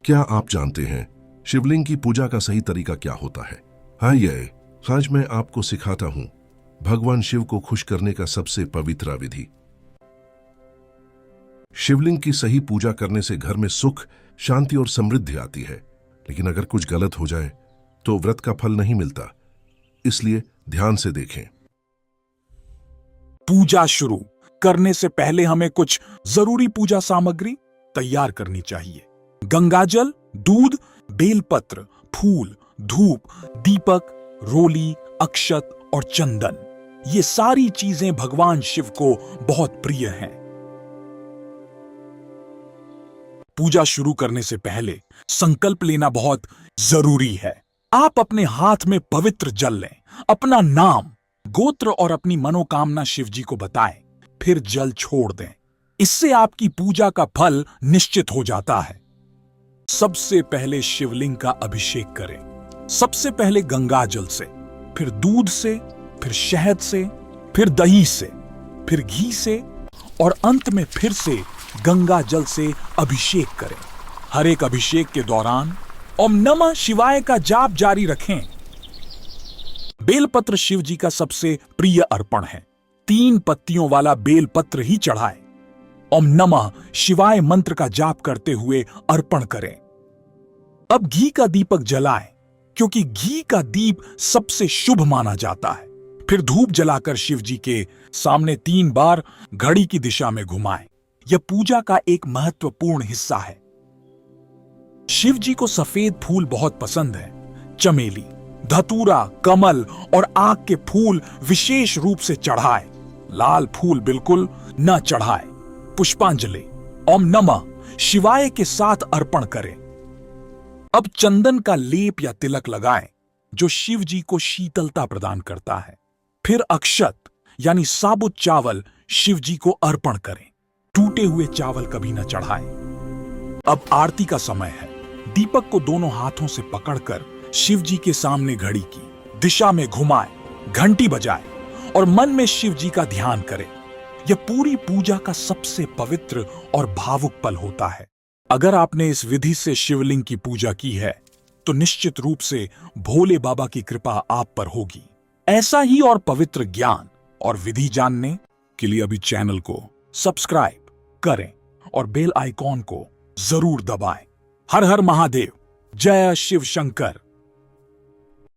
क्या आप जानते हैं शिवलिंग की पूजा का सही तरीका क्या होता है? हाँ, यह आज मैं आपको सिखाता हूं भगवान शिव को खुश करने का सबसे पवित्र विधि। शिवलिंग की सही पूजा करने से घर में सुख, शांति और समृद्धि आती है। लेकिन अगर कुछ गलत हो जाए तो व्रत का फल नहीं मिलता, इसलिए ध्यान से देखें। पूजा शुरू करने से पहले हमें कुछ जरूरी पूजा सामग्री तैयार करनी चाहिए। गंगाजल, दूध, बेलपत्र, फूल, धूप, दीपक, रोली, अक्षत और चंदन। ये सारी चीजें भगवान शिव को बहुत प्रिय हैं। पूजा शुरू करने से पहले संकल्प लेना बहुत जरूरी है। आप अपने हाथ में पवित्र जल लें, अपना नाम, गोत्र और अपनी मनोकामना शिव जी को बताएं, फिर जल छोड़ दें। इससे आपकी पूजा का फल निश्चित हो जाता है। सबसे पहले शिवलिंग का अभिषेक करें। सबसे पहले गंगा जल से, फिर दूध से, फिर शहद से, फिर दही से, फिर घी से और अंत में फिर से गंगा जल से अभिषेक करें। हर एक अभिषेक के दौरान ओम नमः शिवाय का जाप जारी रखें। बेलपत्र शिव जी का सबसे प्रिय अर्पण है। 3 पत्तियों वाला बेलपत्र ही चढ़ाएं। ओम नमः शिवाय मंत्र का जाप करते हुए अर्पण करें। अब घी का दीपक जलाएं, क्योंकि घी का दीप सबसे शुभ माना जाता है। फिर धूप जलाकर शिव जी के सामने 3 बार घड़ी की दिशा में घुमाएं। यह पूजा का एक महत्वपूर्ण हिस्सा है। शिव जी को सफेद फूल बहुत पसंद है। चमेली, धतूरा, कमल और आक के फूल विशेष रूप से चढ़ाएं। लाल फूल बिल्कुल न चढ़ाएं। पुष्पांजलि ओम नमः शिवाय के साथ अर्पण करें। अब चंदन का लेप या तिलक लगाएं, जो शिव जी को शीतलता प्रदान करता है। फिर अक्षत यानी साबुत चावल शिव जी को अर्पण करें। टूटे हुए चावल कभी न चढ़ाएं। अब आरती का समय है। दीपक को दोनों हाथों से पकड़कर शिव जी के सामने घड़ी की दिशा में घुमाएं, घंटी बजाएं और मन में शिव जी का ध्यान करें। यह पूरी पूजा का सबसे पवित्र और भावुक पल होता है। अगर आपने इस विधि से शिवलिंग की पूजा की है तो निश्चित रूप से भोले बाबा की कृपा आप पर होगी। ऐसा ही और पवित्र ज्ञान और विधि जानने के लिए अभी चैनल को सब्सक्राइब करें और बेल आइकॉन को जरूर दबाएं। हर हर महादेव, जय शिव शंकर।